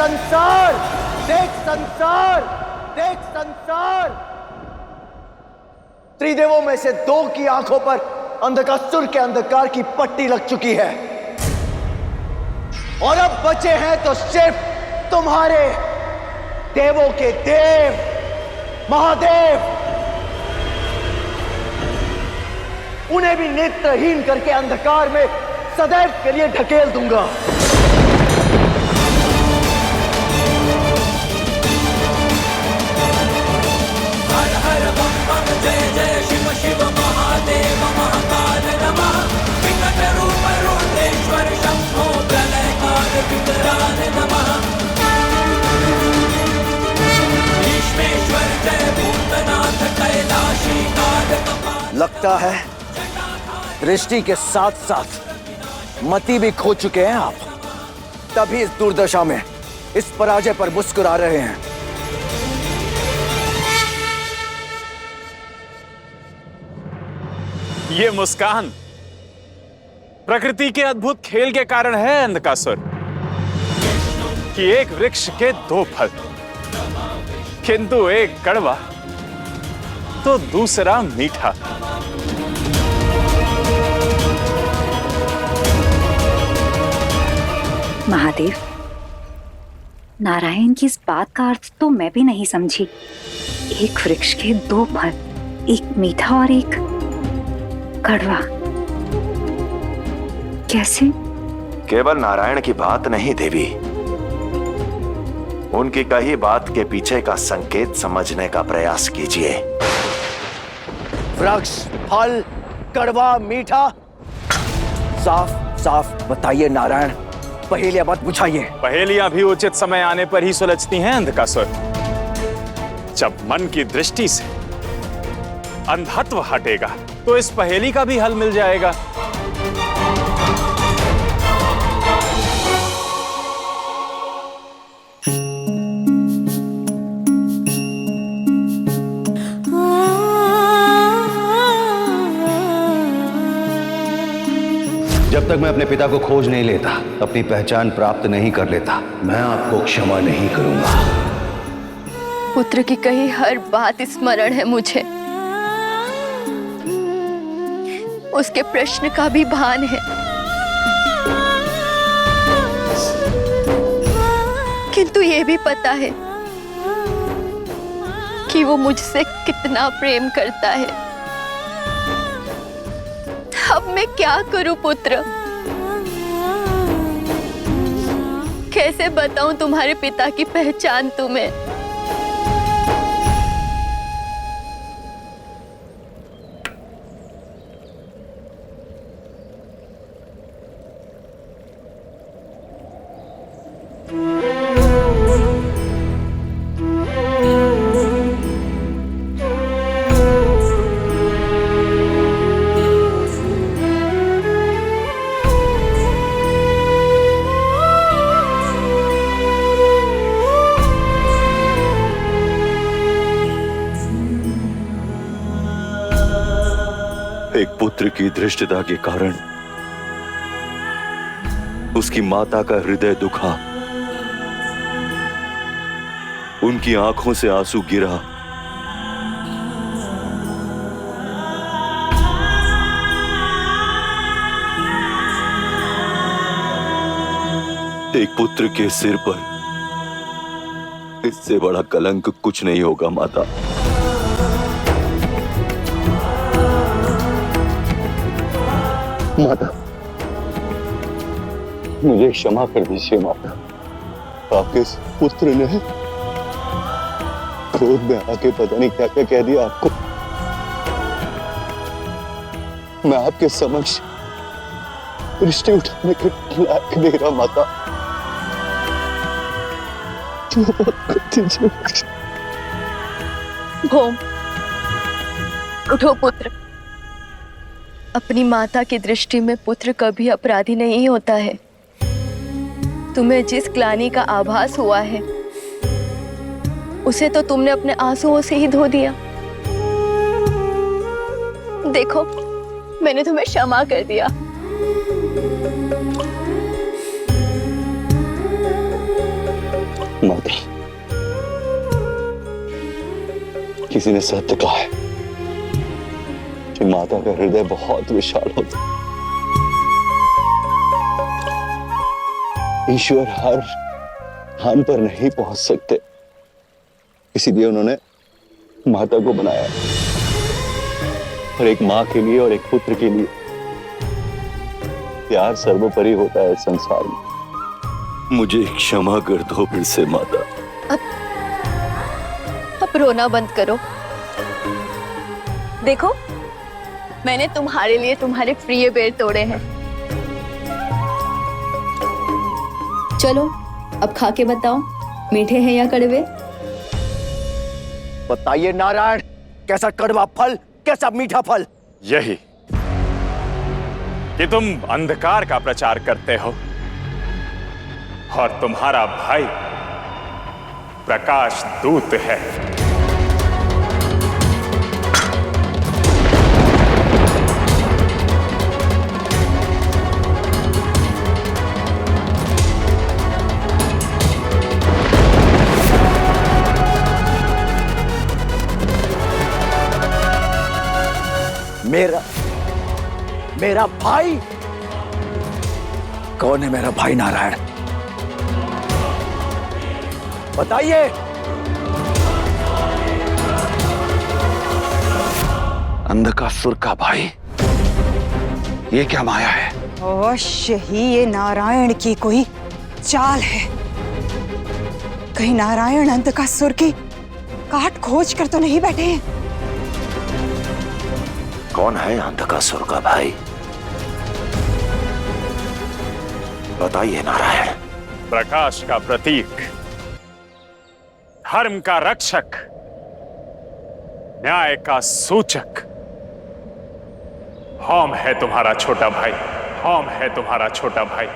संसार, देख संसार, देख संसार। त्रिदेवों में से दो की आंखों पर अंधकासुर के अंधकार की पट्टी लग चुकी है और अब बचे हैं तो सिर्फ तुम्हारे देवों के देव महादेव। उन्हें भी नेत्रहीन करके अंधकार में सदैव के लिए ढकेल दूंगा। हर हर बम बम जय जय शिव शिव महादेव महाकाल नमः। विकट रूप रुद्रेश्वर शंभो प्रलयकाल विकराल नमः। भीष्मेश्वर जय भूतनाथ कैलाशी काल कपाल। लगता है दृष्टि के साथ साथ मति भी खो चुके हैं आप, तभी इस दुर्दशा में इस पराजय पर मुस्कुरा रहे हैं। ये मुस्कान प्रकृति के अद्भुत खेल के कारण है अंधकासुर, कि एक वृक्ष के दो फल, किंतु एक कड़वा तो दूसरा मीठा। महादेव, नारायण की इस बात का अर्थ तो मैं भी नहीं समझी। एक वृक्ष के दो फल, एक मीठा और एक कड़वा, कैसे? केवल नारायण की बात नहीं देवी, उनकी कही बात के पीछे का संकेत समझने का प्रयास कीजिए। वृक्ष, फल, कड़वा, मीठा, साफ साफ बताइए नारायण, पहेलियां मत बुझाइए। पहेलियां भी उचित समय आने पर ही सुलझती हैं अंधकासुर। जब मन की दृष्टि से अंधत्व हटेगा तो इस पहेली का भी हल मिल जाएगा। जब तक मैं अपने पिता को खोज नहीं लेता, अपनी पहचान प्राप्त नहीं कर लेता, मैं आपको क्षमा नहीं करूंगा। पुत्र की कही हर बात स्मरण है मुझे, उसके प्रश्न का भी भान है, किंतु ये भी पता है कि वो मुझसे कितना प्रेम करता है। अब मैं क्या करूं पुत्र? कैसे बताऊं तुम्हारे पिता की पहचान तुम्हें? एक पुत्र की धृष्टता के कारण उसकी माता का हृदय दुखा, उनकी आंखों से आंसू गिरा। एक पुत्र के सिर पर इससे बड़ा कलंक कुछ नहीं होगा माता। माता, मुझे क्षमा कर दीजिए माता। आपके इस पुत्र ने क्रोध में आके पता नहीं क्या क्या कह दिया आपको। मैं आपके समक्ष दृष्टि उठाने के लायक नहीं रहा माता। भौम, उठो पुत्र। अपनी माता की दृष्टि में पुत्र कभी अपराधी नहीं होता है। तुम्हें जिस ग्लानि का आभास हुआ है उसे तो तुमने अपने आंसुओं से ही धो दिया। देखो, मैंने तुम्हें क्षमा कर दिया। माता, किसी ने सत्य कहा है कि माता का हृदय बहुत विशाल होता है। ईश्वर हर स्थान पर नहीं पहुंच सकते, इसीलिए उन्होंने माता को बनाया, और एक मां के लिए और एक पुत्र के लिए प्यार सर्वोपरि होता है संसार में। मुझे क्षमा कर दो फिर से माता। अब रोना बंद करो। देखो, मैंने तुम्हारे लिए तुम्हारे प्रिय बेर तोड़े हैं। चलो अब खा के बताओ, मीठे हैं या कड़वे? बताइए नारायण, कैसा कड़वा फल, कैसा मीठा फल? यही कि तुम अंधकार का प्रचार करते हो और तुम्हारा भाई प्रकाश दूत है। मेरा भाई? कौन है मेरा भाई नारायण? बताइए। अंधकासुर का भाई? ये क्या माया है? अवश्य ही ये नारायण की कोई चाल है। कहीं नारायण अंधकासुर की काट खोज कर तो नहीं बैठे हैं? कौन है अंधकासुर का भाई? बताइए नारायण। प्रकाश का प्रतीक, धर्म का रक्षक, न्याय का सूचक। हम है तुम्हारा छोटा भाई, हम है तुम्हारा छोटा भाई,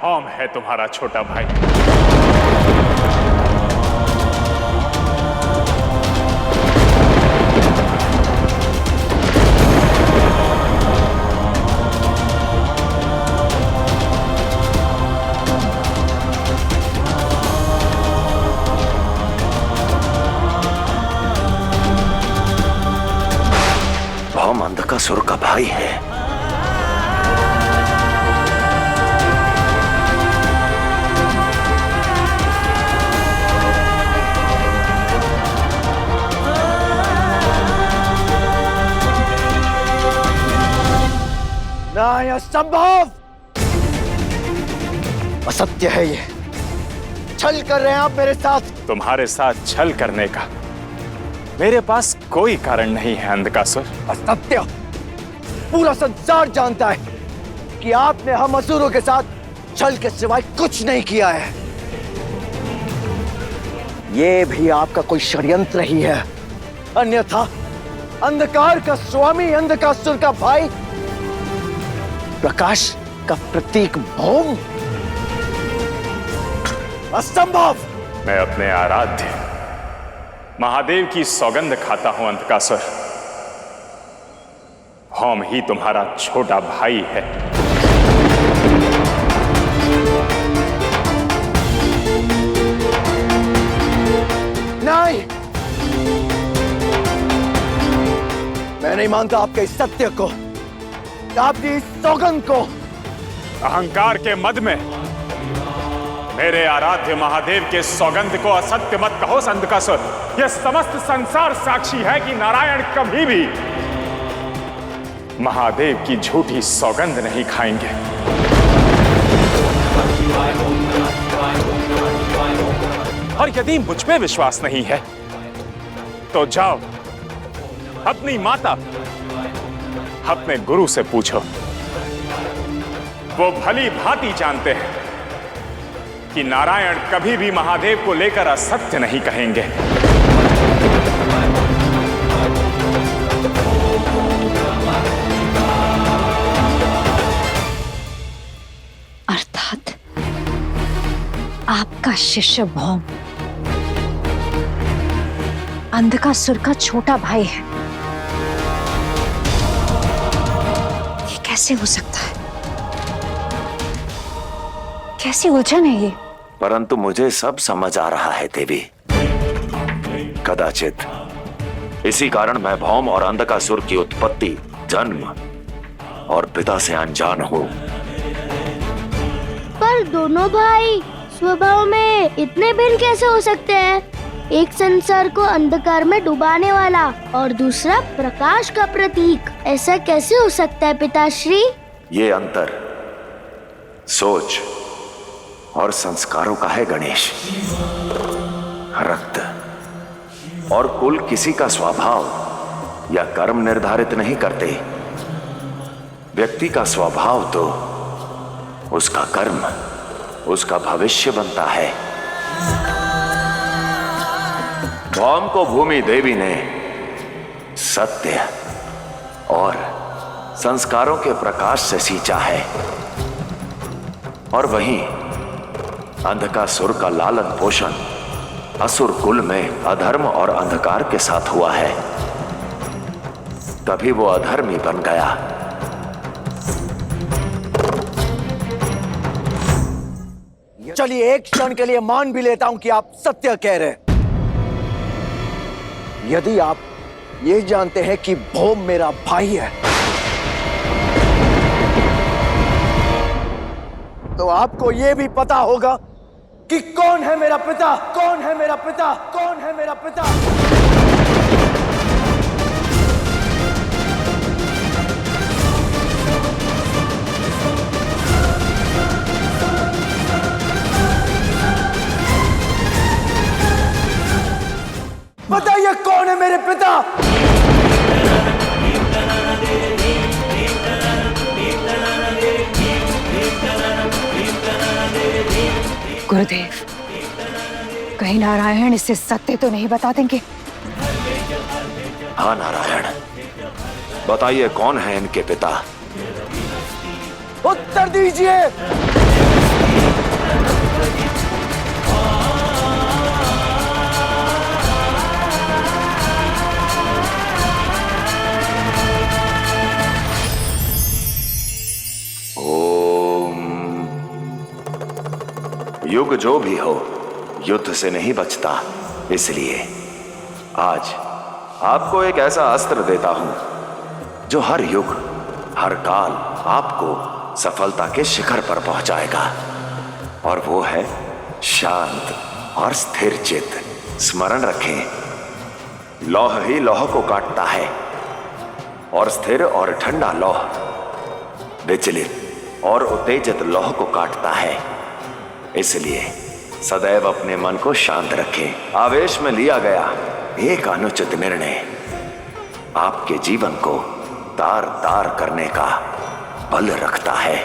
हम है तुम्हारा छोटा भाई। हम अंधकासुर का भाई है। ना, यह असंभव, असत्य है ये। छल कर रहे हैं आप मेरे साथ। तुम्हारे साथ छल करने का मेरे पास कोई कारण नहीं है अंधकासुर। असत्य। पूरा संसार जानता है कि आपने हम असुरों के साथ छल के सिवाय कुछ नहीं किया है। ये भी आपका कोई षड्यंत्र ही है, अन्यथा अंधकार का स्वामी, अंधकासुर का भाई, प्रकाश का प्रतीक भौम? असंभव। मैं अपने आराध्य महादेव की सौगंध खाता हूं अंधकासुर, हम ही तुम्हारा छोटा भाई है। नहीं, मैं नहीं मानता आपके इस सत्य को, आपकी इस सौगंध को। अहंकार के मद में मेरे आराध्य महादेव के सौगंध को असत्य मत कहो अंधकासुर। यह समस्त संसार साक्षी है कि नारायण कभी भी महादेव की झूठी सौगंध नहीं खाएंगे। और यदि मुझ पे विश्वास नहीं है तो जाओ अपनी माता, अपने गुरु से पूछो। वो भली भांति जानते हैं कि नारायण कभी भी महादेव को लेकर असत्य नहीं कहेंगे। अर्थात आपका शिष्य भौम अंधकासुर का छोटा भाई है। ये कैसे हो सकता है? कैसी उलझन है ये? परंतु मुझे सब समझ आ रहा है देवी। कदाचित इसी कारण मैं भौम और अंधकासुर की उत्पत्ति, जन्म और पिता से अनजान हूँ। पर दोनों भाई स्वभाव में इतने भिन्न कैसे हो सकते हैं? एक संसार को अंधकार में डुबाने वाला और दूसरा प्रकाश का प्रतीक, ऐसा कैसे हो सकता है पिताश्री? ये अंतर सोच और संस्कारों का है गणेश। रक्त और कुल किसी का स्वभाव या कर्म निर्धारित नहीं करते। व्यक्ति का स्वभाव तो उसका कर्म, उसका भविष्य बनता है। भौम को भूमि देवी ने सत्य और संस्कारों के प्रकाश से सींचा है, और वहीं अंधकासुर का लालन पोषण असुर कुल में अधर्म और अंधकार के साथ हुआ है। तभी वो अधर्मी बन गया। चलिए एक क्षण के लिए मान भी लेता हूं कि आप सत्य कह रहे हैं। यदि आप ये जानते हैं कि भौम मेरा भाई है, तो आपको यह भी पता होगा कि कौन है मेरा पिता, कौन है मेरा पिता, कौन है मेरा पिता। बताइए कौन है मेरे पिता? गुरुदेव, कहीं नारायण इसे सत्य तो नहीं बता देंगे? हाँ नारायण, बताइए कौन है इनके पिता? उत्तर दीजिए। युग जो भी हो, युद्ध से नहीं बचता। इसलिए आज आपको एक ऐसा अस्त्र देता हूं जो हर युग, हर काल आपको सफलता के शिखर पर पहुंचाएगा। और वो है शांत और स्थिर चित्त। स्मरण रखें, लौह ही लौह को काटता है, और स्थिर और ठंडा लौह विचलित और उत्तेजित लौह को काटता है। इसलिए सदैव अपने मन को शांत रखें। आवेश में लिया गया एक अनुचित निर्णय आपके जीवन को तार तार करने का बल रखता है।